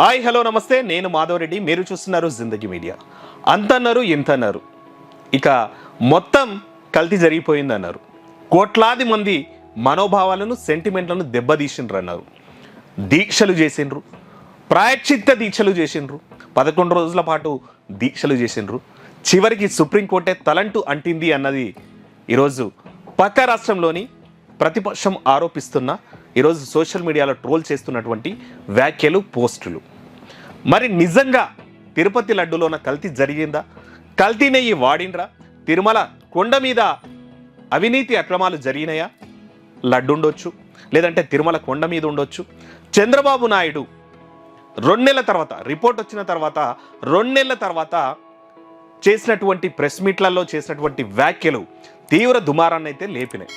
Hi hello నమస్తే, నేను మాధవరెడ్డి. మీరు చూస్తున్నారు జిందగీ మీడియా. అంతన్నారు ఇంతన్నారు, ఇక మొత్తం కల్తీ జరిగిపోయిందన్నారు. కోట్లాది మంది మనోభావాలను సెంటిమెంట్లను దెబ్బతీసిండ్రు అన్నారు. దీక్షలు చేసిండ్రు, ప్రాయశ్చిత్త దీక్షలు చేసిండ్రు, 11 రోజుల పాటు దీక్షలు చేసిండ్రు. చివరికి సుప్రీంకోర్టే తలంటూ అంటింది అన్నది ఈరోజు పక్క రాష్ట్రంలోని ప్రతిపక్షం ఆరోపిస్తున్న, ఈరోజు సోషల్ మీడియాలో ట్రోల్ చేస్తున్నటువంటి వ్యాఖ్యలు, పోస్టులు. మరి నిజంగా తిరుపతి లడ్డులోన కల్తీ జరిగిందా? కల్తీ నెయ్యి వాడిండ్రా? తిరుమల కొండ మీద అవినీతి అక్రమాలు జరిగినాయా? లడ్డు ఉండొచ్చు, లేదంటే తిరుమల కొండ మీద ఉండొచ్చు. చంద్రబాబు నాయుడు 2 నెలల తర్వాత, రిపోర్ట్ వచ్చిన తర్వాత 2 నెలల తర్వాత చేసినటువంటి ప్రెస్ మీట్లలో చేసినటువంటి వ్యాఖ్యలు తీవ్ర దుమారాన్ని అయితే లేపినాయి.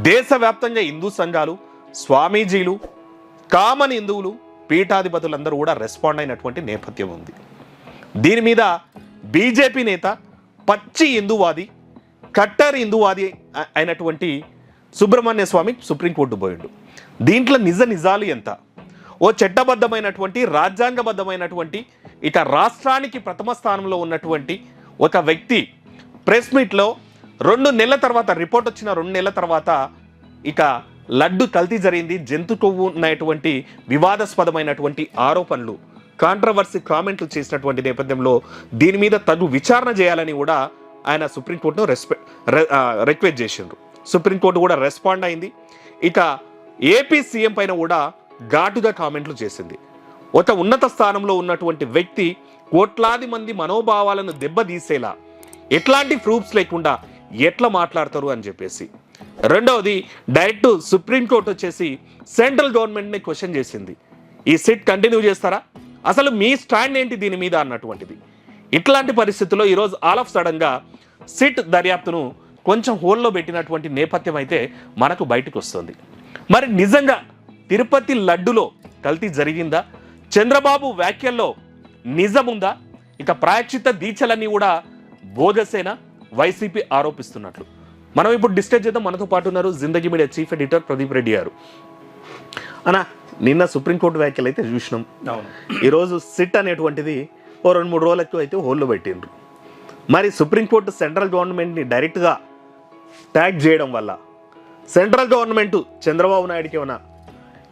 దేశవ్యాప్తంగా హిందూ సంఘాలు, స్వామీజీలు, కామన్ హిందువులు, పీఠాధిపతులందరూ కూడా రెస్పాండ్ అయినటువంటి నేపథ్యం ఉంది. దీని మీద బీజేపీ నేత, పచ్చి హిందూవాది, కట్టర్ హిందూవాది అయినటువంటి సుబ్రహ్మణ్య స్వామి సుప్రీంకోర్టు పోయిండు. దీంట్లో నిజాలు ఎంత? ఓ చట్టబద్ధమైనటువంటి, రాజ్యాంగబద్ధమైనటువంటి, ఇక రాష్ట్రానికి ప్రథమ స్థానంలో ఉన్నటువంటి ఒక వ్యక్తి ప్రెస్ మీట్లో 2 నెలల తర్వాత, రిపోర్ట్ వచ్చిన 2 నెలల తర్వాత ఇక లడ్డు కల్తీ జరిగింది, జంతు కొవ్వు ఉన్నటువంటి వివాదాస్పదమైనటువంటి ఆరోపణలు, కాంట్రవర్సీ కామెంట్లు చేసినటువంటి నేపథ్యంలో దీని మీద తగు విచారణ చేయాలని కూడా ఆయన సుప్రీంకోర్టును రిక్వెస్ట్ చేసిండ్రు. సుప్రీంకోర్టు కూడా రెస్పాండ్ అయింది. ఇక ఏపీ సీఎం పైన కూడా ఘాటుగా కామెంట్లు చేసింది. ఒక ఉన్నత స్థానంలో ఉన్నటువంటి వ్యక్తి కోట్లాది మంది మనోభావాలను దెబ్బతీసేలా ఎట్లాంటి ప్రూఫ్స్ లేకుండా ఎట్లా మాట్లాడతారు అని చెప్పేసి. రెండవది, డైరెక్ట్ సుప్రీంకోర్టు వచ్చేసి సెంట్రల్ గవర్నమెంట్ని క్వశ్చన్ చేసింది. ఈ సిట్ కంటిన్యూ చేస్తారా, అసలు మీ స్టాండ్ ఏంటి దీని మీద అన్నటువంటిది. ఇట్లాంటి పరిస్థితుల్లో ఈరోజు ఆల్ ఆఫ్ సడన్గా సిట్ దర్యాప్తును కొంచెం హోల్లో పెట్టినటువంటి నేపథ్యం అయితే మనకు బయటకు వస్తుంది. మరి నిజంగా తిరుపతి లడ్డులో కల్తీ జరిగిందా? చంద్రబాబు వ్యాఖ్యల్లో నిజముందా? ఇక ప్రాయశ్చిత్త దీక్షలన్నీ కూడా బోగసేనా వైసీపీ ఆరోపిస్తున్నట్లు మనం ఇప్పుడు డిస్కస్ చేద్దాం. మనతో పాటు ఉన్నారు జిందగీ media chief editor Pradeep Reddy గారు. అన్నా, నిన్న సుప్రీంకోర్టు వ్యాఖ్యలు అయితే చూసినాం. ఈరోజు సిట్ అనేటువంటిది ఓ 2-3 రోజులకు అయితే హోల్లో పెట్టిండ్రు. మరి సుప్రీంకోర్టు సెంట్రల్ గవర్నమెంట్ని డైరెక్ట్గా ట్యాగ్ చేయడం వల్ల సెంట్రల్ గవర్నమెంట్ చంద్రబాబు నాయుడుకి ఏమైనా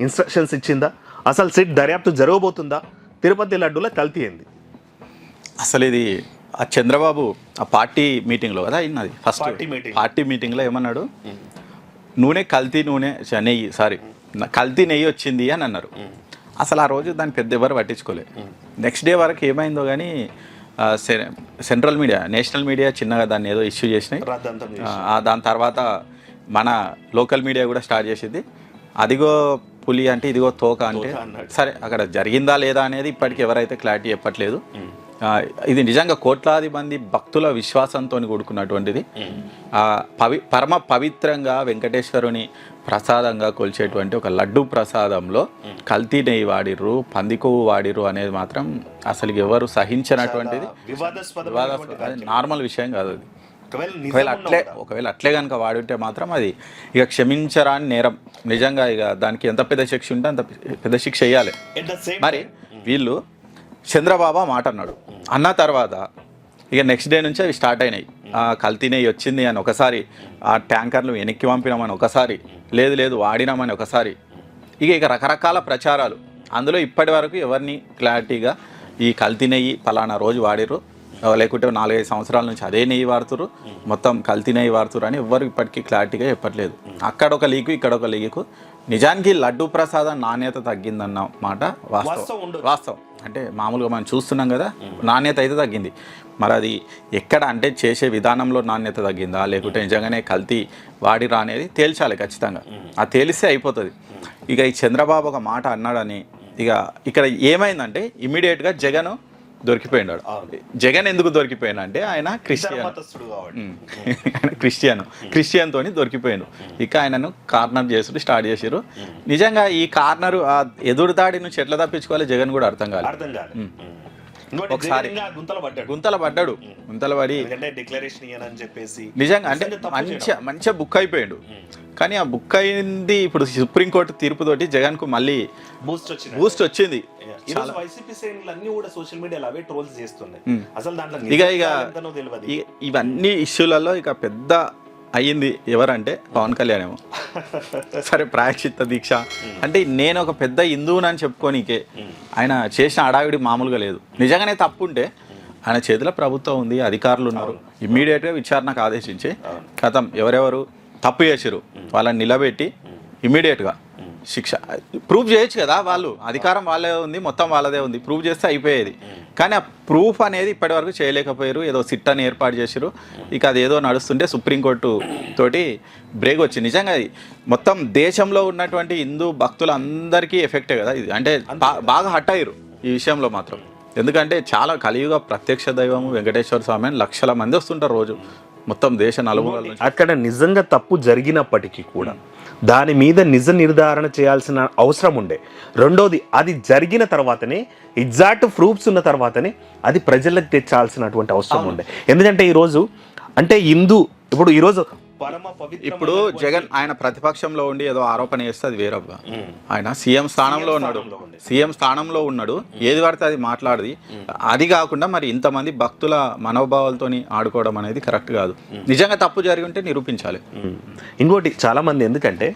ఇన్స్ట్రక్షన్స్ ఇచ్చిందా? అసలు సిట్ దర్యాప్తు జరగబోతుందా? తిరుపతి లడ్డూలో కల్తీ అయింది. అసలు ఇది ఆ చంద్రబాబు ఆ పార్టీ మీటింగ్లో కదా అయినది. ఫస్ట్ పార్టీ మీటింగ్లో ఏమన్నాడు, కల్తీ నెయ్యి వచ్చింది అని అన్నారు. అసలు ఆ రోజు దాన్ని పెద్ద ఎవరు పట్టించుకోలేదు. నెక్స్ట్ డే వరకు ఏమైందో కానీ సెంట్రల్ మీడియా, నేషనల్ మీడియా చిన్నగా దాన్ని ఏదో ఇష్యూ చేసినాయి. దాని తర్వాత మన లోకల్ మీడియా కూడా స్టార్ట్ చేసింది. అదిగో పులి అంటే ఇదిగో తోక అంటే, సరే అక్కడ జరిగిందా లేదా అనేది ఇప్పటికి ఎవరైతే క్లారిటీ చెప్పట్లేదు. ఇది నిజంగా కోట్లాది మంది భక్తుల విశ్వాసంతో కూడుకున్నటువంటిది. పరమ పవిత్రంగా వెంకటేశ్వరుని ప్రసాదంగా కొలిచేటువంటి ఒక లడ్డు ప్రసాదంలో కల్తీ నెయ్యి వాడిర్రు, పందికొవ్వు వాడిర్రు అనేది మాత్రం అసలు ఎవరు సహించినటువంటిది, నార్మల్ విషయం కాదు అది. ఒకవేళ అట్లే కనుక వాడుంటే మాత్రం అది ఇక క్షమించరాని నేరం. నిజంగా ఇక దానికి ఎంత పెద్ద శిక్ష ఉంటే అంత పెద్ద శిక్ష వేయాలి. మరి వీళ్ళు చంద్రబాబు మాట అన్నాడు, అన్న తర్వాత ఇక నెక్స్ట్ డే నుంచి అవి స్టార్ట్ అయినాయి. కల్తీ నెయ్యి వచ్చింది అని ఒకసారి, ఆ ట్యాంకర్లు వెనక్కి పంపినామని ఒకసారి, లేదు వాడినామని ఒకసారి, ఇక రకరకాల ప్రచారాలు. అందులో ఇప్పటి వరకు ఎవరిని క్లారిటీగా ఈ కల్తీ నెయ్యి పలానా రోజు వాడిరు, లేకుంటే 4-5 సంవత్సరాల నుంచి అదే నెయ్యి వాడుతురు, మొత్తం కల్తీ నెయ్యి వాడుతురు అని ఎవరు ఇప్పటికీ క్లారిటీగా చెప్పట్లేదు. అక్కడ ఒక లీకు, ఇక్కడ ఒక లీకు. నిజానికి లడ్డు ప్రసాదం నాణ్యత తగ్గిందన్న మాట వాస్తవం. అంటే మామూలుగా మనం చూస్తున్నాం కదా, నాణ్యత అయితే తగ్గింది. మరి అది ఎక్కడ అంటే చేసే విధానంలో నాణ్యత తగ్గిందా, లేకుంటే నిజంగానే కల్తీ వాడిరా అనేది తేల్చాలి ఖచ్చితంగా. అది తేలిస్తే అయిపోతుంది. ఇక ఈ చంద్రబాబు ఒక మాట అన్నాడని ఇక ఇక్కడ ఏమైందంటే ఇమీడియట్గా జగన్ దొరికిపోయినాడు. జగన్ ఎందుకు దొరికిపోయినా అంటే ఆయన క్రిస్టియన్తో దొరికిపోయాను. ఇక ఆయనను కార్నర్ చేసుడు స్టార్ట్ చేసారు. నిజంగా ఈ కార్నర్ ఎదురుదాడి నుంచి ఎట్లా తప్పించుకోవాలి జగన్ కూడా అర్థం కాలేదు. ఒకసారి గుంతల పడి డిక్లరేషన్ ఇయ్యనని చెప్పేసి నిజంగా అంటే మంచిగా బుక్ అయిపోయాడు. కానీ ఆ బుక్ అయింది ఇప్పుడు సుప్రీంకోర్టు తీర్పుతోటి జగన్ కు మళ్ళీ బూస్ట్ వచ్చింది. వైసీపీ శ్రేణులు అన్ని కూడా సోషల్ మీడియాలో అవే ట్రోల్స్ చేస్తున్నాయి. అసలు దాంట్లో ఇవన్నీ ఇష్యూలలో ఇక పెద్ద అయ్యింది ఎవరంటే పవన్ కళ్యాణ్ ఏమో. సరే ప్రాయశ్చిత్త దీక్ష అంటే నేను ఒక పెద్ద హిందువునని చెప్పుకోనికే ఆయన చేసిన హడావిడి మామూలుగా లేదు. నిజంగానే తప్పుంటే ఆయన చేతిలో ప్రభుత్వం ఉంది, అధికారులు ఉన్నారు, ఇమ్మీడియట్గా విచారణకు ఆదేశించి కథం ఎవరెవరు తప్పు చేసిరు వాళ్ళని నిలబెట్టి ఇమ్మీడియట్గా శిక్ష ప్రూఫ్ చేయొచ్చు కదా. వాళ్ళు అధికారం వాళ్ళే ఉంది, మొత్తం వాళ్ళదే ఉంది, ప్రూఫ్ చేస్తే అయిపోయేది. కానీ ఆ ప్రూఫ్ అనేది ఇప్పటివరకు చేయలేకపోయారు. ఏదో సిట్టాన్ని ఏర్పాటు చేసిరు. ఇక అది ఏదో నడుస్తుంటే సుప్రీంకోర్టు తోటి బ్రేక్ వచ్చింది. నిజంగా అది మొత్తం దేశంలో ఉన్నటువంటి హిందూ భక్తులందరికీ ఎఫెక్టే కదా ఇది. అంటే బాగా హట్ అయ్యారు ఈ విషయంలో మాత్రం. ఎందుకంటే చాలా కలియుగ ప్రత్యక్ష దైవము వెంకటేశ్వర స్వామి అని లక్షల మంది వస్తుంటారు రోజు మొత్తం దేశ నలుమూలల నుంచి. అక్కడ నిజంగా తప్పు జరిగినప్పటికీ కూడా దాని మీద నిజ నిర్ధారణ చేయాల్సిన అవసరం ఉండే. రెండోది అది జరిగిన తర్వాతనే ఎగ్జాక్ట్ ప్రూఫ్స్ ఉన్న తర్వాతనే అది ప్రజలకు తెచ్చాల్సినటువంటి అవసరం ఉండే. ఎందుకంటే ఈరోజు అంటే ఇప్పుడు ఈరోజు ఇప్పుడు జగన్ ఆయన ప్రతిపక్షంలో ఉండి ఏదో ఆరోపణ చేస్తే అది వేరబ్బా. ఆయన సీఎం స్థానంలో ఉన్నాడు, ఏది పడితే అది మాట్లాడది. అది కాకుండా మరి ఇంతమంది భక్తుల మనోభావాలతోని ఆడుకోవడం అనేది కరెక్ట్ కాదు. నిజంగా తప్పు జరిగి ఉంటే నిరూపించాలి. ఇంకోటి చాలా మంది ఎందుకంటే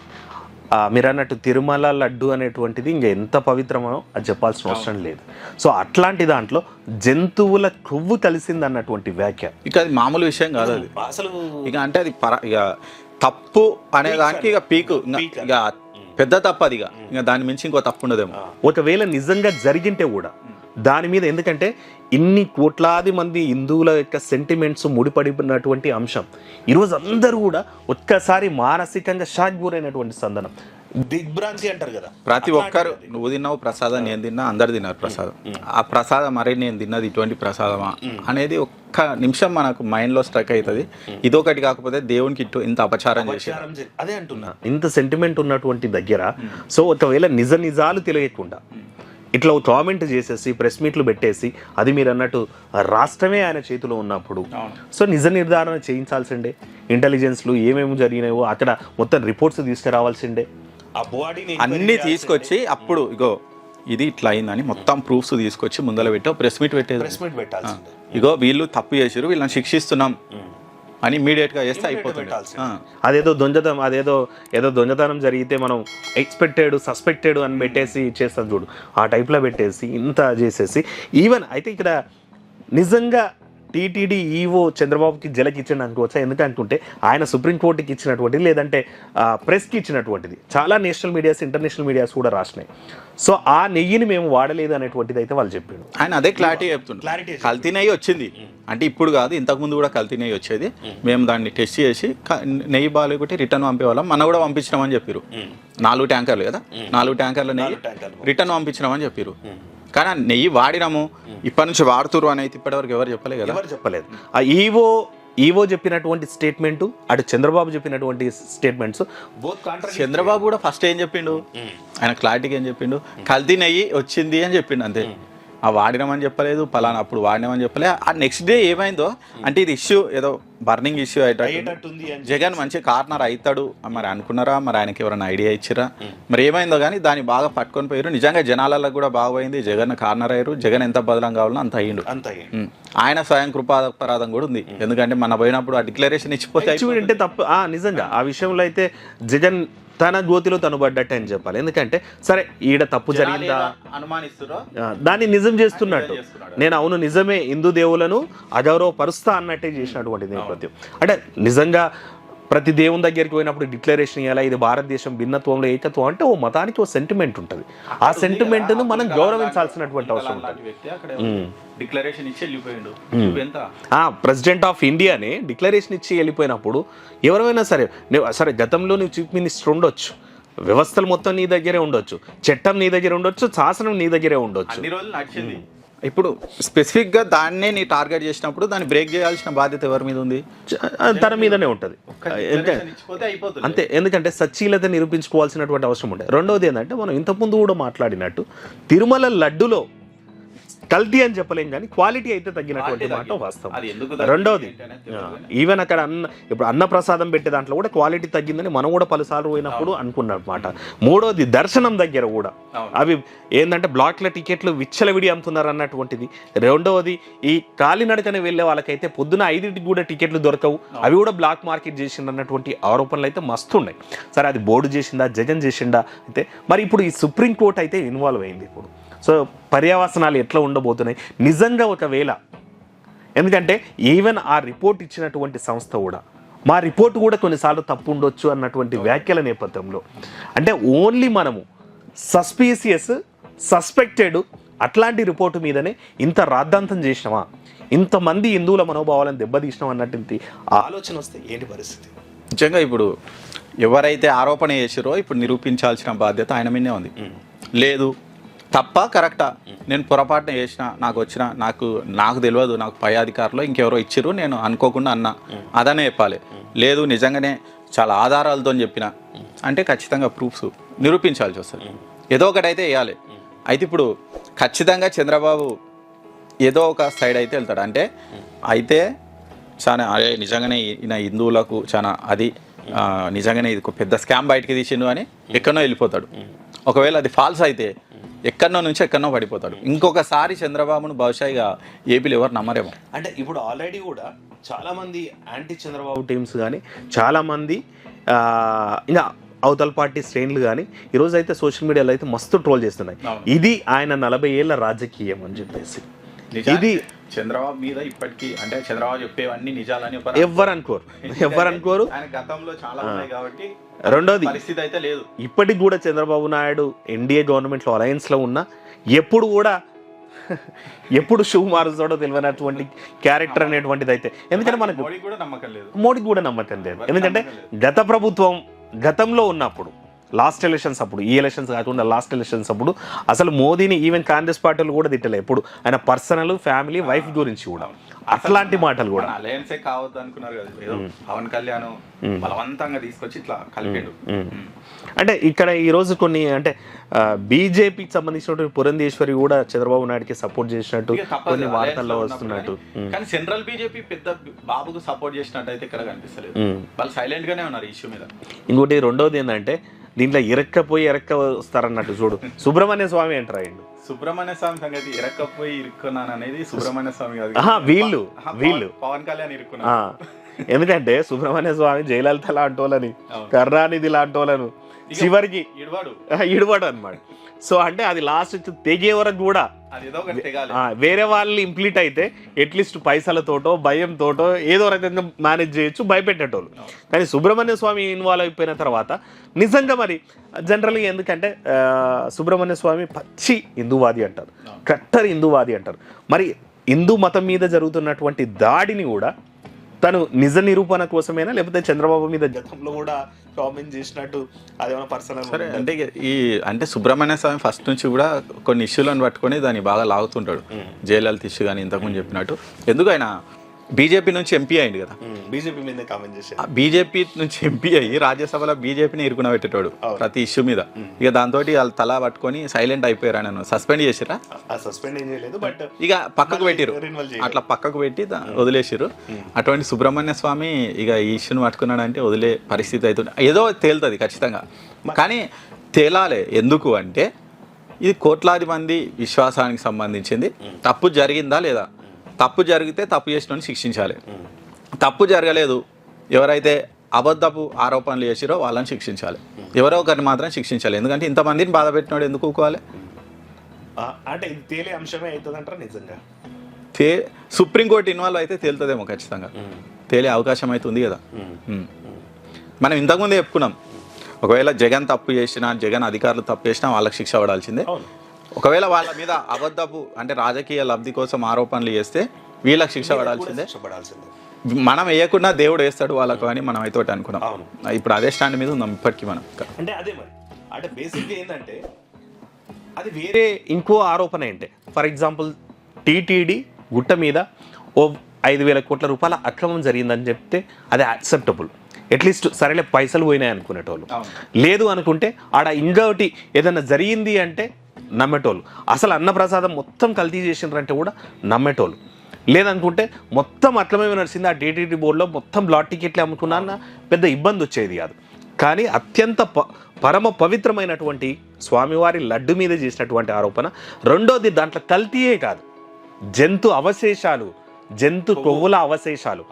మీరు అన్నట్టు తిరుమల లడ్డు అనేటువంటిది ఇంకా ఎంత పవిత్రమో అది చెప్పాల్సిన అవసరం లేదు. సో అట్లాంటి దాంట్లో జంతువుల కొవ్వు కలిసింది అన్నటువంటి వ్యాఖ్య ఇక అది మామూలు విషయం కాదు. అది అసలు ఇక అంటే అది ఇక తప్పు అనే దానికి ఇక పీకు ఇక పెద్ద తప్పు అది. ఇక దాని మించి ఇంకో తప్పు ఉండదేమో. ఒకవేళ నిజంగా జరిగింటే కూడా దాని మీద ఎందుకంటే ఇన్ని కోట్లాది మంది హిందువుల యొక్క సెంటిమెంట్స్ ముడిపడినటువంటి అంశం ఈరోజు అందరూ కూడా ఒక్కసారి మానసికంగా షాక్ గురైనటువంటి సందనం. దిగ్భ్రాంతి అంటారు కదా. ప్రతి ఒక్కరు నువ్వు తిన్నావు ప్రసాదం, నేను తిన్నా, అందరు తిన్నారు ప్రసాదం. ఆ ప్రసాదం మరి నేను తిన్నది ఇటువంటి ప్రసాదమా అనేది ఒక్క నిమిషం మనకు మైండ్లో స్ట్రక్ అవుతుంది. ఇదొకటి కాకపోతే దేవునికి ఇటు ఇంత అపచారం చేసి అదే అంటున్నా. ఇంత సెంటిమెంట్ ఉన్నటువంటి దగ్గర సో ఒకవేళ నిజాలు తెలియకుండా ఇట్లా కామెంట్ చేసేసి ప్రెస్ మీట్లు పెట్టేసి అది మీరు అన్నట్టు రాష్ట్రమే ఆయన చేతిలో ఉన్నప్పుడు సో నిజ నిర్ధారణ చేయించాల్సిండే. ఇంటెలిజెన్స్లు ఏమేమి జరిగినాయో అక్కడ మొత్తం రిపోర్ట్స్ తీసుకురావాల్సిండే. అన్నీ తీసుకొచ్చి అప్పుడు ఇగో ఇది ఇట్లా అయిందని మొత్తం ప్రూఫ్స్ తీసుకొచ్చి ముందర పెట్టి ప్రెస్ మీట్ పెట్టాలి. ఇగో వీళ్ళు తప్పు చేసారు, వీళ్ళని శిక్షిస్తున్నాం అని ఇమీడియట్గా చేస్తే అయిపోతుంది. ఏదో దొంగతనం జరిగితే మనం సస్పెక్టెడ్ అని పెట్టేసి చేస్తాం చూడు, ఆ టైప్లో పెట్టేసి ఇంత చేసేసి ఈవెన్ అయితే ఇక్కడ నిజంగా టీటీడీ ఈవో చంద్రబాబుకి జలకి ఇచ్చిండు అనుకోవచ్చా? ఎందుకంటుంటే ఆయన సుప్రీంకోర్టుకి ఇచ్చినటువంటిది లేదంటే ప్రెస్కి ఇచ్చినటువంటిది చాలా నేషనల్ మీడియాస్ ఇంటర్నేషనల్ మీడియాస్ కూడా రాసినాయి. సో ఆ నెయ్యిని మేము వాడలేదు అనేటువంటిది అయితే వాళ్ళు చెప్పాడు. ఆయన అదే క్లారిటీ చెప్తున్నారు. కల్తీ నెయ్యి వచ్చింది అంటే ఇప్పుడు కాదు, ఇంతకుముందు కూడా కల్తీ నెయ్యి వచ్చేది. మేము దాన్ని టెస్ట్ చేసి నెయ్యి బాగాలేకుంటే రిటర్న్ పంపేవాళ్ళం. మన కూడా పంపించినామని చెప్పారు. 4 ట్యాంకర్లు కదా, 4 ట్యాంకర్ల నెయ్యి రిటర్న్ పంపించినామని చెప్పారు. కానీ నెయ్యి వాడినాము, ఇప్పటి నుంచి వాడుతురు అని అయితే ఇప్పటివరకు ఎవరు చెప్పలేదు కదా. ఎవరు చెప్పలేదు. ఆ ఈవో చెప్పినటువంటి స్టేట్మెంట్ అటు చంద్రబాబు చెప్పినటువంటి స్టేట్మెంట్స్ చంద్రబాబు కూడా ఫస్ట్ ఏం చెప్పిండు, ఆయన క్లారిటీగా ఏం చెప్పిండు, కల్తీ నెయ్యి వచ్చింది అని చెప్పిండు అంతే. ఆ వాడినామని చెప్పలేదు, పలానా అప్పుడు వాడినామని చెప్పలేదు. ఆ నెక్స్ట్ డే ఏమైందో అంటే ఇది ఇష్యూ ఏదో బర్నింగ్ ఇష్యూ అయ్యేటట్టుంది. జగన్ మంచి కార్నర్ అవుతాడు మరి అనుకున్నారా, మరి ఆయనకి ఎవరైనా ఐడియా ఇచ్చిరా, మరి ఏమైందో కానీ దాన్ని బాగా పట్టుకొని పోయారు. నిజంగా జనాలలో కూడా బాగా పోయింది. జగన్ కార్నర్ అయ్యారు. జగన్ ఎంత బదలం కావాలో అంత అయ్యిండు. ఆయన స్వయం కృపాపరాధం కూడా ఉంది. ఎందుకంటే మన పోయినప్పుడు ఆ డిక్లరేషన్ ఇచ్చిపోతే అంటే తప్పు. నిజంగా ఆ విషయంలో అయితే జగన్ తన గోతిలో తను పడ్డట్టు అని చెప్పాలి. ఎందుకంటే సరే ఈడ తప్పు జరిగిందా అనుమానిస్తున్నా దాన్ని నిజం చేస్తున్నట్టు, నేను అవును నిజమే హిందూ దేవులను అగౌరవపరుస్తా అన్నట్టే చేసినటువంటి నేపథ్యం. అంటే నిజంగా ప్రతి దేవుని దగ్గరికి పోయినప్పుడు డిక్లరేషన్ ఇవ్వాలి, ఇది భారతదేశం భిన్నత్వంలో ఏకత్వం అంటే ఓ మతానికి ఓ సెంటిమెంట్ ఉంటుంది. ఆ సెంటిమెంట్ను మనం గౌరవించాల్సినటువంటి అవసరం ఉంటుంది. ప్రెసిడెంట్ ఆఫ్ ఇండియానే డిక్లరేషన్ ఇచ్చి వెళ్ళిపోయినప్పుడు ఎవరైనా సరే గతంలో నువ్వు చీఫ్ మినిస్టర్ ఉండొచ్చు, వ్యవస్థలు మొత్తం నీ దగ్గరే ఉండొచ్చు, చట్టం నీ దగ్గర ఉండొచ్చు, శాసనం నీ దగ్గరే ఉండొచ్చు. ఇప్పుడు స్పెసిఫిక్గా దాన్నే నీ టార్గెట్ చేసినప్పుడు దాన్ని బ్రేక్ చేయాల్సిన బాధ్యత ఎవరి మీద ఉంది? తన మీదనే ఉంటుంది అంతే. ఎందుకంటే సచ్చీలత నిరూపించుకోవాల్సినటువంటి అవసరం ఉండే. రెండవది ఏంటంటే మనం ఇంతకుముందు కూడా మాట్లాడినట్టు తిరుమల లడ్డులో కల్తీ అని చెప్పలేం కానీ క్వాలిటీ అయితే తగ్గినటువంటి మాట వాస్తవం. అది ఎందుకు రెండోది ఈవెన్ అక్కడ ఇప్పుడు అన్నప్రసాదం పెట్టే దాంట్లో కూడా క్వాలిటీ తగ్గిందని మనం కూడా పలుసార్లు పోయినప్పుడు అనుకున్నాం అనమాట. మూడోది దర్శనం దగ్గర కూడా అవి ఏంటంటే బ్లాక్ల టికెట్లు విచ్చలవిడి అమ్ముతున్నారు అన్నటువంటిది. రెండవది ఈ కాలినడకనే వెళ్ళే వాళ్ళకైతే పొద్దున 5ంటికి కూడా టికెట్లు దొరకవు, అవి కూడా బ్లాక్ మార్కెట్ చేసిండు అన్నటువంటి ఆరోపణలు అయితే మస్తు ఉన్నాయి. సరే అది బోర్డు చేసిందా, జగన్ చేసిండా అయితే, మరి ఇప్పుడు ఈ సుప్రీంకోర్టు అయితే ఇన్వాల్వ్ అయింది ఇప్పుడు. సో పర్యావసనాలు ఎట్లా ఉండబోతున్నాయి నిజంగా ఒకవేళ, ఎందుకంటే ఈవెన్ ఆ రిపోర్ట్ ఇచ్చినటువంటి సంస్థ కూడా మా రిపోర్ట్ కూడా కొన్నిసార్లు తప్పు ఉండొచ్చు అన్నటువంటి వ్యాఖ్యల నేపథ్యంలో అంటే ఓన్లీ మనము సస్పీసియస్ సస్పెక్టెడ్ అట్లాంటి రిపోర్టు మీదనే ఇంత రాద్ధాంతం చేసినామా, ఇంతమంది హిందువుల మనోభావాలను దెబ్బతీసినాం అన్నట్టు ఆలోచన వస్తే ఏంటి పరిస్థితి? నిజంగా ఇప్పుడు ఎవరైతే ఆరోపణ చేసిరో ఇప్పుడు నిరూపించాల్సిన బాధ్యత ఆయన మీదే ఉంది. లేదు తప్ప కరెక్టా, నేను పొరపాటున చేసిన, నాకు తెలియదు, నాకు పై అధికారులు ఇంకెవరో ఇచ్చిరు, నేను అనుకోకుండా అన్నా, అదనే చెప్పాలి. లేదు నిజంగానే చాలా ఆధారాలతో చెప్పిన అంటే ఖచ్చితంగా ప్రూఫ్స్ నిరూపించాల్సి వస్తుంది. ఏదో ఒకటైతే వేయాలి. అయితే ఇప్పుడు ఖచ్చితంగా చంద్రబాబు ఏదో ఒక సైడ్ అయితే వెళ్తాడు. అంటే అయితే చాలా అదే నిజంగానే ఈయన హిందువులకు చాలా అది నిజంగానే ఇది పెద్ద స్కామ్ బయటికి తీసిండు అని ఎక్కడనో వెళ్ళిపోతాడు. ఒకవేళ అది ఫాల్స్ అయితే ఎక్కడనో నుంచి ఎక్కడనో పడిపోతాడు. ఇంకొకసారి చంద్రబాబును బహుశా ఇక ఏపీలో ఎవరు నమ్మరేమో. అంటే ఇప్పుడు ఆల్రెడీ కూడా చాలామంది యాంటీ చంద్రబాబు టీమ్స్ కానీ చాలామంది ఇంకా అవతల పార్టీ శ్రేణులు కానీ ఈరోజు అయితే సోషల్ మీడియాలో అయితే మస్తు ట్రోల్ చేస్తున్నాయి. ఇది ఆయన 40 ఏళ్ల రాజకీయం అని చెప్పేసి. ఇది చంద్రబాబు మీద ఇప్పటికీ అంటే చంద్రబాబు చెప్పేవన్నీ నిజాలని ఎవ్వరు అనుకోరు. ఆయన గతంలో చాలా ఉన్నాయి కాబట్టి. రెండోది పరిస్థితి అయితే లేదు. ఇప్పటికి కూడా చంద్రబాబు నాయుడు ఎన్డీఏ గవర్నమెంట్లో అలయన్స్లో ఉన్నా ఎప్పుడు షూ మారుస్తాడో తెలియనటువంటి క్యారెక్టర్ అనేటువంటిది అయితే. ఎందుకంటే మనకు మోడీకి కూడా నమ్మకం లేదు. ఎందుకంటే గత ప్రభుత్వం గతంలో ఉన్నప్పుడు లాస్ట్ ఎలక్షన్స్ అప్పుడు, ఈ ఎలక్షన్స్ కాకుండా లాస్ట్ ఎలక్షన్స్ అప్పుడు అసలు మోదీని ఈవెన్ కాంగ్రెస్ పార్టీలు కూడా తిట్టలే. ఎప్పుడు ఆయన పర్సనల్ ఫ్యామిలీ వైఫ్ గురించి కూడా అట్లాంటి మాటలు కూడా అలయన్సే కావద్దు అనుకున్నారు కదా, ఏదో పవన్ కళ్యాణ్ బలవంతంగా తీసుకొచ్చి ఇట్లా కలిపాడు. అంటే ఇక్కడ ఈ రోజు కొన్ని అంటే బీజేపీకి సంబంధించినటువంటి పురంధేశ్వరి కూడా చంద్రబాబు నాయుడుకి సపోర్ట్ చేసినట్టు కొన్ని వార్తల్లో వస్తున్నట్టు. కానీ సెంట్రల్ బీజేపీ పెద్ద బాబుకు సపోర్ట్ చేసినట్టు అయితే ఇక్కడ కనిపిస్తలేదు. వాళ్ళు సైలెంట్ గానే ఉన్నారు ఈ ఇష్యూ మీద. ఇంకోటి రెండోది ఏంటంటే దీంట్లో ఇరక్క వస్తారన్నట్టు చూడు, సుబ్రహ్మణ్య స్వామి అంటారు. సుబ్రహ్మణ్య స్వామి సంగతి ఇరక్కపోయి ఇరుక్కున్నాను అనేది సుబ్రహ్మణ్య స్వామి కాదు, వీళ్ళు పవన్ కళ్యాణ్ ఇరుక్కున్నారు. ఎందుకంటే సుబ్రహ్మణ్య స్వామి జయలలిత లాంటి వాళ్ళని, కరుణానిధి లాంటి వాళ్ళను చివరికి ఇడవాడు అనమాట. సో అంటే అది లాస్ట్ తెగే వరకు కూడా వేరే వాళ్ళు ఇంప్లీట్ అయితే అట్లీస్ట్ పైసలతోటో భయంతోటో ఏదో రకంగా మేనేజ్ చేయొచ్చు, భయపెట్టేటోళ్ళు. కానీ సుబ్రహ్మణ్య స్వామి ఇన్వాల్వ్ అయిపోయిన తర్వాత నిజంగా మరి జనరల్గా ఎందుకంటే సుబ్రహ్మణ్య స్వామి పచ్చి హిందూవాది అంటారు, కట్టర్ హిందూవాది అంటారు. మరి హిందూ మతం మీద జరుగుతున్నటువంటి దాడిని కూడా తను నిజ నిరూపణ కోసమేనా, లేకపోతే చంద్రబాబు మీద గతంలో కూడా కామెంట్ చేసినట్టు అదేమైనా పర్సనల్? అంటే సుబ్రహ్మణ్య స్వామి ఫస్ట్ నుంచి కూడా కొన్ని ఇష్యూలను పట్టుకొని దాన్ని బాగా లాగుతుంటాడు. జయలలిత ఇష్యూ కానీ ఇంతకుముందు చెప్పినట్టు. ఎందుకు ఆయన బీజేపీ నుంచి ఎంపీ అయింది కదా, బీజేపీ మీద కామెంట్ చేశారు. బీజేపీ నుంచి ఎంపీ అయ్యి రాజ్యసభలో బీజేపీని ఇరుకున పెట్టేటోడు ప్రతి ఇష్యూ మీద. ఇక దాంతో వాళ్ళు తలా పట్టుకొని సైలెంట్ అయిపోయారు. ఆయన సస్పెండ్ చేసిరా, సస్పెండ్ ఏం చేయలేదు, బట్ ఇక పక్కకు పెట్టిరు, అట్లా పక్కకు పెట్టి వదిలేసిరు. అటువంటి సుబ్రహ్మణ్య స్వామి ఇక ఈ ఇష్యూని పట్టుకున్నాడంటే వదిలే పరిస్థితి అవుతుంది. ఏదో తేలుతుంది ఖచ్చితంగా, కానీ తేలాలి. ఎందుకు అంటే ఇది కోట్లాది మంది విశ్వాసానికి సంబంధించింది. తప్పు జరిగిందా లేదా, తప్పు జరిగితే తప్పు చేసిన శిక్షించాలి. తప్పు జరగలేదు, ఎవరైతే అబద్ధపు ఆరోపణలు చేసిరో వాళ్ళని శిక్షించాలి, ఎవరో ఒకరిని మాత్రం శిక్షించాలి. ఎందుకంటే ఇంతమందిని బాధ పెట్టినాడు ఎందుకు ఊకోవాలి? అంటే ఇది తేలే అంశమే అవుతుందంటారా? నిజంగా సుప్రీంకోర్టు ఇన్వాల్వ్ అయితే తేలుతుందేమో, ఖచ్చితంగా తేలే అవకాశం అయితే ఉంది కదా. మనం ఇంతకుముందే చెప్పుకున్నాం, ఒకవేళ జగన్ తప్పు చేసినా, జగన్ అధికారులు తప్పు చేసినా వాళ్ళకి శిక్ష పడాల్సిందే. ఒకవేళ వాళ్ళ మీద అబద్ధపు అంటే రాజకీయ లబ్ధి కోసం ఆరోపణలు చేస్తే వీళ్ళకి శిక్ష పడాల్సిందే. మనం వేయకుండా దేవుడు వేస్తాడు వాళ్ళకు అని మనం అయితే ఒకటి అనుకున్నాం. ఇప్పుడు అదే స్టాండ్ మీద ఉన్నాం ఇప్పటికీ మనం. అంటే అదే మరి అంటే బేసిక్గా ఏంటంటే అది వేరే ఇంకో ఆరోపణ ఏంటే, ఫర్ ఎగ్జాంపుల్ టీటీడీ గుట్ట మీద ఓ 5,000 కోట్ల రూపాయల అక్రమం జరిగిందని చెప్తే అది యాక్సెప్టబుల్. అట్లీస్ట్ సరేలే పైసలు పోయినాయి అనుకునేటోళ్ళు. లేదు అనుకుంటే ఆడ ఇంకోటి ఏదైనా జరిగింది అంటే నమ్మేటోళ్ళు. అసలు అన్నప్రసాదం మొత్తం కల్తీ చేసిండ్రంటే కూడా నమ్మేటోళ్ళు. లేదనుకుంటే మొత్తం అట్లమే నడిచింది, ఆ టీటీడీ బోర్డులో మొత్తం బ్లాట్ టికెట్లు అమ్ముకున్నా పెద్ద ఇబ్బంది వచ్చేది కాదు. కానీ అత్యంత పరమ పవిత్రమైనటువంటి స్వామివారి లడ్డు మీద చేసినటువంటి ఆరోపణ. రెండోది దాంట్లో కల్తీయే కాదు, జంతు అవశేషాలు, జంతు కొవ్వుల అవశేషాలు,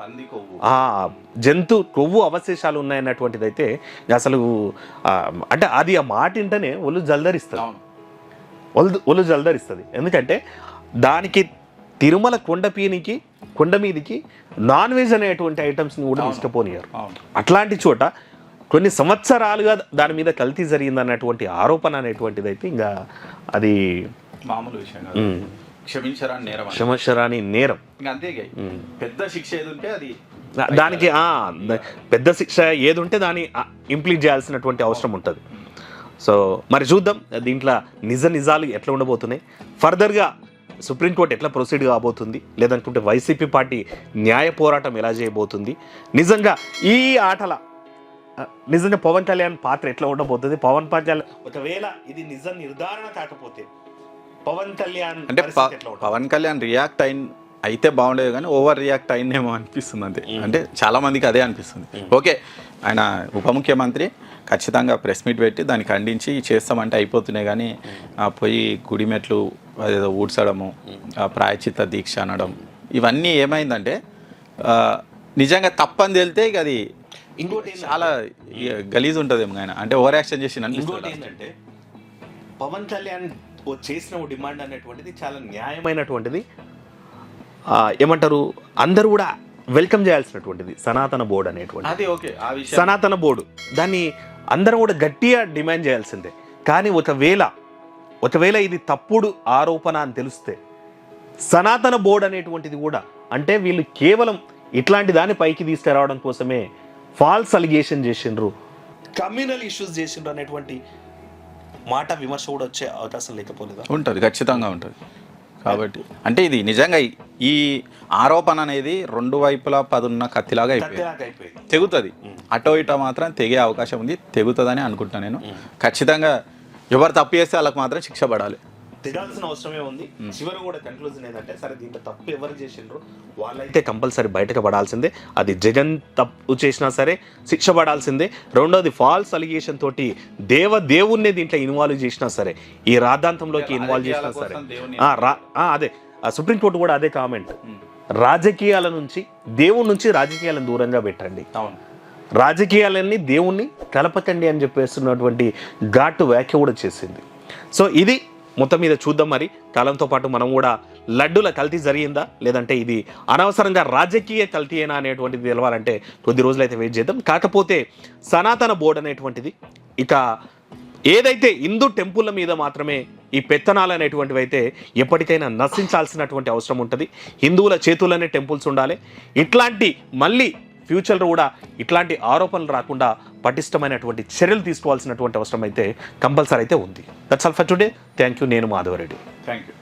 జంతు కొవ్వు అవశేషాలు ఉన్నాయన్నటువంటిది అయితే అసలు అంటే అది ఆ మాట వింటేనే ఒళ్ళు జల్దరిస్తుంది. ఎందుకంటే దానికి తిరుమల కొండ మీదికి నాన్ వెజ్ అనేటువంటి ఐటమ్స్ని కూడా తీసుకుపోనియారు. అట్లాంటి చోట కొన్ని సంవత్సరాలుగా దాని మీద కల్తీ జరిగిందన్నటువంటి ఆరోపణ అనేటువంటిది అయితే ఇంకా అది మామూలు విషయం, క్షమించరాని నేరం. అంతే, పెద్ద శిక్ష ఏది ఉంటే అది దానికి పెద్ద శిక్ష ఏది ఉంటే దాన్ని ఇంప్లీట్ చేయాల్సినటువంటి అవసరం ఉంటుంది. సో మరి చూద్దాం దీంట్లో నిజాలు ఎట్లా ఉండబోతున్నాయి, ఫర్దర్గా సుప్రీంకోర్టు ఎట్లా ప్రొసీడ్ కాబోతుంది, లేదనుకుంటే వైసీపీ పార్టీ న్యాయ పోరాటం ఎలా చేయబోతుంది, నిజంగా ఈ ఆటల నిజంగా పవన్ కళ్యాణ్ పాత్ర ఎట్లా ఉండబోతుంది. పవన్ కళ్యాణ్ ఒకవేళ ఇది నిజం నిర్ధారణ కాకపోతే పవన్ కళ్యాణ్ అంటే పవన్ కళ్యాణ్ రియాక్ట్ అయితే బాగుండేది, కానీ ఓవర్ రియాక్ట్ అయిందేమో అనిపిస్తుంది అంతే. అంటే చాలా మందికి అదే అనిపిస్తుంది. ఓకే, ఆయన ఉప ముఖ్యమంత్రి ఖచ్చితంగా ప్రెస్ మీట్ పెట్టి దాన్ని ఖండించి చేస్తామంటే అయిపోతున్నాయి, కానీ పోయి గుడిమెట్లు అదేదో ఊడ్చడము, ప్రాయచిత్త దీక్ష అనడం, ఇవన్నీ ఏమైందంటే నిజంగా తప్పని తేలితే ఇక అది ఇంకోటి చాలా గలీజ్ ఉంటుంది ఏమో. ఆయన అంటే ఓవర్ యాక్షన్ చేసి ఇంకోటి ఏంటంటే పవన్ కళ్యాణ్ చేసిన డిమాండ్ అనేటువంటిది చాలా న్యాయమైనటువంటిది. ఏమంటారు, అందరూ కూడా వెల్కమ్ చేయాల్సినటువంటిది సనాతన బోర్డు అనేటువంటిది. సనాతన బోర్డు దాన్ని అందరూ కూడా గట్టిగా డిమాండ్ చేయాల్సిందే. కానీ ఒకవేళ ఇది తప్పుడు ఆరోపణ అని తెలిస్తే సనాతన బోర్డు అనేటువంటిది కూడా, అంటే వీళ్ళు కేవలం ఇట్లాంటి దాన్ని పైకి తీసుకురావడం కోసమే ఫాల్స్ అలిగేషన్ చేసిండ్రు, కమ్యూనల్ ఇష్యూస్ చేసిండ్రు అనేటువంటి మాట విమర్శ కూడా వచ్చే అవకాశం లేకపోలేదా? ఉంటుంది, ఖచ్చితంగా ఉంటుంది. కాబట్టి అంటే ఇది నిజంగా ఈ ఆరోపణ అనేది రెండు వైపులా పదున్న కత్తిలాగా అయిపోయింది, తెగుతుంది. అటో ఇటో మాత్రం తెగే అవకాశం ఉంది, తెగుతుందని అనుకుంటున్నాను నేను. ఖచ్చితంగా ఎవరు తప్పు చేస్తే వాళ్ళకి మాత్రం శిక్ష పడాలి, తెగాల్సిన అవసరమే ఉంది. చివరి కూడా కన్క్లూజన్ ఏంటంటే, సరే దీంట్లో తప్పు ఎవరు చేసిండ్రు వాళ్ళైతే కంపల్సరీ బయటకు పడాల్సిందే. అది జగన్ తప్పు చేసినా సరే శిక్ష పడాల్సిందే. రెండోది ఫాల్స్ అలిగేషన్ తోటి దేవుణ్ణి దీంట్లో ఇన్వాల్వ్ చేసినా సరే, ఈ రాద్ధాంతంలోకి ఇన్వాల్వ్ చేసినా సరే, అదే సుప్రీంకోర్టు కూడా అదే కామెంట్, రాజకీయాల నుంచి దేవుడి నుంచి రాజకీయాలను దూరంగా పెట్టండి, రాజకీయాలన్నీ దేవుణ్ణి కలపకండి అని చెప్పేస్తున్నటువంటి ఘాటు వ్యాఖ్య కూడా చేసింది. సో ఇది మొత్తం మీద చూద్దాం. మరి కాలంతో పాటు మనం కూడా లడ్డూల కల్తీ జరిగిందా, లేదంటే ఇది అనవసరంగా రాజకీయ కల్తీ అయినా అనేటువంటిది తెలవాలంటే కొద్ది రోజులైతే వెయిట్ చేద్దాం. కాకపోతే సనాతన బోర్డు అనేటువంటిది ఇక ఏదైతే హిందూ టెంపుల్ల మీద మాత్రమే ఈ పెత్తనాలు అనేటువంటివి అయితే ఎప్పటికైనా నశించాల్సినటువంటి అవసరం ఉంటుంది. హిందువుల చేతుల్లోనే టెంపుల్స్ ఉండాలి. ఇట్లాంటి మళ్ళీ ఫ్యూచర్లో కూడా ఇట్లాంటి ఆరోపణలు రాకుండా పటిష్టమైనటువంటి చర్యలు తీసుకోవాల్సినటువంటి అవసరం అయితే కంపల్సరీ అయితే ఉంది. That's all for today. Thank you. నేను మాధవరెడ్డి. Thank you.